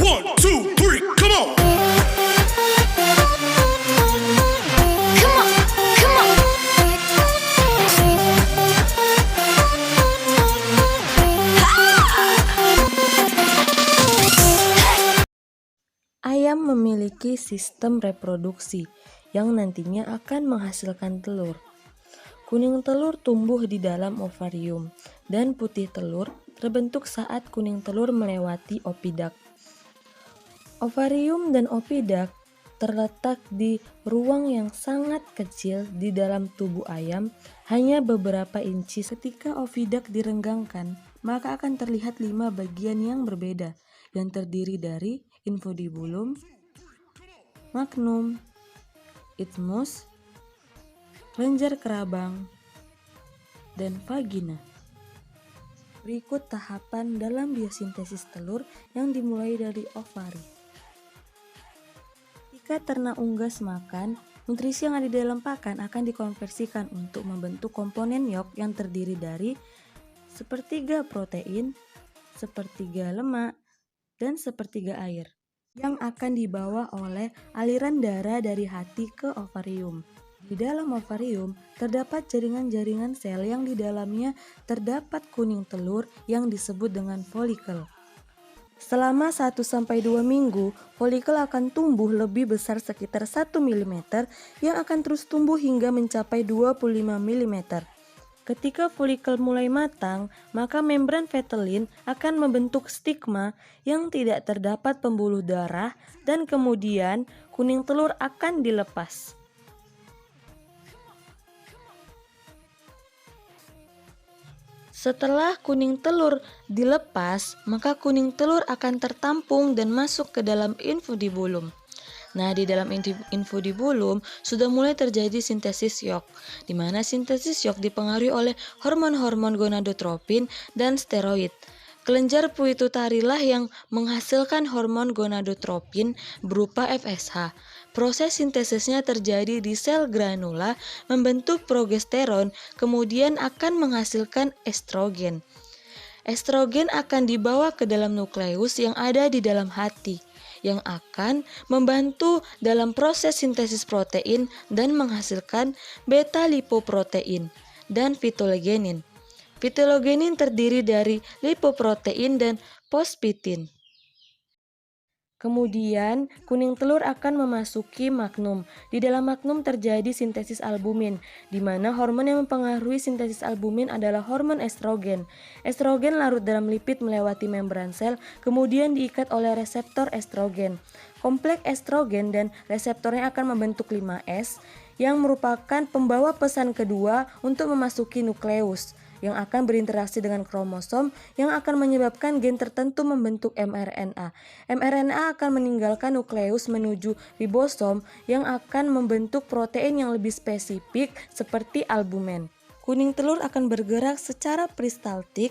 1, 2, 3, come on. Come on, come on. Ayam memiliki sistem reproduksi yang nantinya akan menghasilkan telur. Kuning telur tumbuh di dalam ovarium dan putih telur terbentuk saat kuning telur melewati opidak. Ovarium dan opidak terletak di ruang yang sangat kecil di dalam tubuh ayam, hanya beberapa inci. Ketika ovidak direnggangkan, maka akan terlihat 5 bagian yang berbeda yang terdiri dari infundibulum, magnum, isthmus, kelenjar kerabang, dan vagina. Berikut tahapan dalam biosintesis telur yang dimulai dari ovari. Ketika ternak unggas makan, nutrisi yang ada di dalam pakan akan dikonversikan untuk membentuk komponen yolk yang terdiri dari sepertiga protein, sepertiga lemak, dan sepertiga air yang akan dibawa oleh aliran darah dari hati ke ovarium. Di dalam ovarium terdapat jaringan-jaringan sel yang di dalamnya terdapat kuning telur yang disebut dengan folikel. Selama 1-2 minggu, folikel akan tumbuh lebih besar sekitar 1 mm yang akan terus tumbuh hingga mencapai 25 mm. Ketika folikel mulai matang, maka membran vetelin akan membentuk stigma yang tidak terdapat pembuluh darah dan kemudian kuning telur akan dilepas. Setelah kuning telur dilepas, maka kuning telur akan tertampung dan masuk ke dalam infundibulum. Nah, di dalam infundibulum sudah mulai terjadi sintesis yolk, di mana sintesis yolk dipengaruhi oleh hormon-hormon gonadotropin dan steroid. Kelenjar pituitarilah yang menghasilkan hormon gonadotropin berupa FSH. Proses sintesisnya terjadi di sel granula membentuk progesteron, kemudian akan menghasilkan estrogen. Estrogen akan dibawa ke dalam nukleus yang ada di dalam hati, yang akan membantu dalam proses sintesis protein dan menghasilkan beta-lipoprotein dan fitologenin. Fitologenin terdiri dari lipoprotein dan fosfatin. Kemudian, kuning telur akan memasuki magnum. Di dalam magnum terjadi sintesis albumin, di mana hormon yang mempengaruhi sintesis albumin adalah hormon estrogen. Estrogen larut dalam lipid melewati membran sel, kemudian diikat oleh reseptor estrogen. Kompleks estrogen dan reseptornya akan membentuk 5S, yang merupakan pembawa pesan kedua untuk memasuki nukleus, yang akan berinteraksi dengan kromosom yang akan menyebabkan gen tertentu membentuk mRNA. mRNA akan meninggalkan nukleus menuju ribosom yang akan membentuk protein yang lebih spesifik seperti albumin. Kuning telur akan bergerak secara peristaltik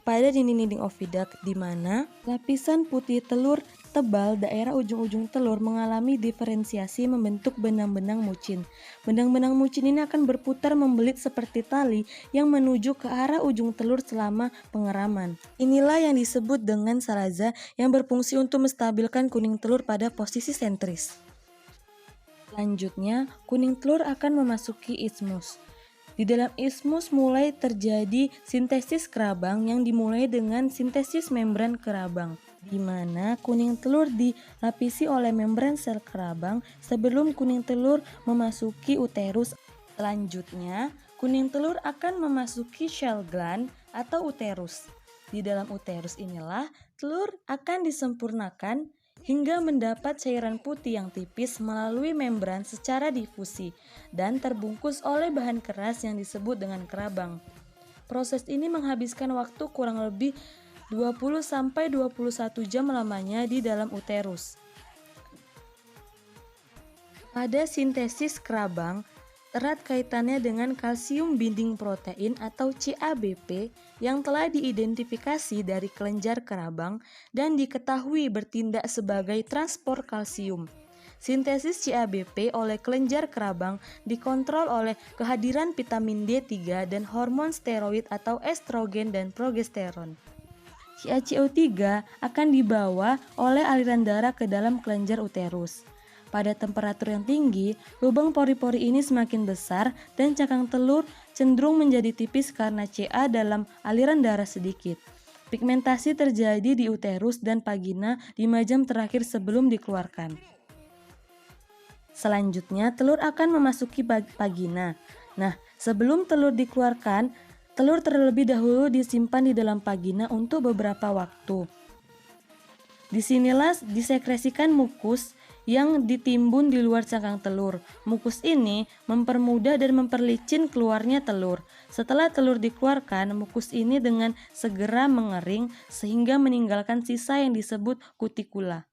pada dinding-dinding ovidak, di mana lapisan putih telur tebal daerah ujung-ujung telur mengalami diferensiasi membentuk benang-benang mucin. Benang-benang mucin ini akan berputar membelit seperti tali yang menuju ke arah ujung telur selama pengeraman. Inilah yang disebut dengan salaza yang berfungsi untuk menstabilkan kuning telur pada posisi sentris. Selanjutnya, kuning telur akan memasuki isthmus. Di dalam isthmus mulai terjadi sintesis kerabang yang dimulai dengan sintesis membran kerabang, di mana kuning telur dilapisi oleh membran sel kerabang sebelum kuning telur memasuki uterus. Selanjutnya, kuning telur akan memasuki shell gland atau uterus. Di dalam uterus inilah telur akan disempurnakan hingga mendapat cairan putih yang tipis melalui membran secara difusi dan terbungkus oleh bahan keras yang disebut dengan kerabang. Proses ini menghabiskan waktu kurang lebih 20-21 jam lamanya di dalam uterus. Pada sintesis kerabang, erat kaitannya dengan kalsium binding protein atau CABP yang telah diidentifikasi dari kelenjar kerabang dan diketahui bertindak sebagai transport kalsium. Sintesis CABP oleh kelenjar kerabang dikontrol oleh kehadiran vitamin D3 dan hormon steroid atau estrogen dan progesteron. CaCO3 akan dibawa oleh aliran darah ke dalam kelenjar uterus. Pada temperatur yang tinggi, lubang pori-pori ini semakin besar dan cakang telur cenderung menjadi tipis karena Ca dalam aliran darah sedikit. Pigmentasi terjadi di uterus dan vagina 5 jam terakhir sebelum dikeluarkan. Selanjutnya, telur akan memasuki vagina. Nah, sebelum telur dikeluarkan, telur terlebih dahulu disimpan di dalam vagina untuk beberapa waktu. Disinilah disekresikan mukus yang ditimbun di luar cangkang telur. Mukus ini mempermudah dan memperlicin keluarnya telur. Setelah telur dikeluarkan, mukus ini dengan segera mengering sehingga meninggalkan sisa yang disebut kutikula.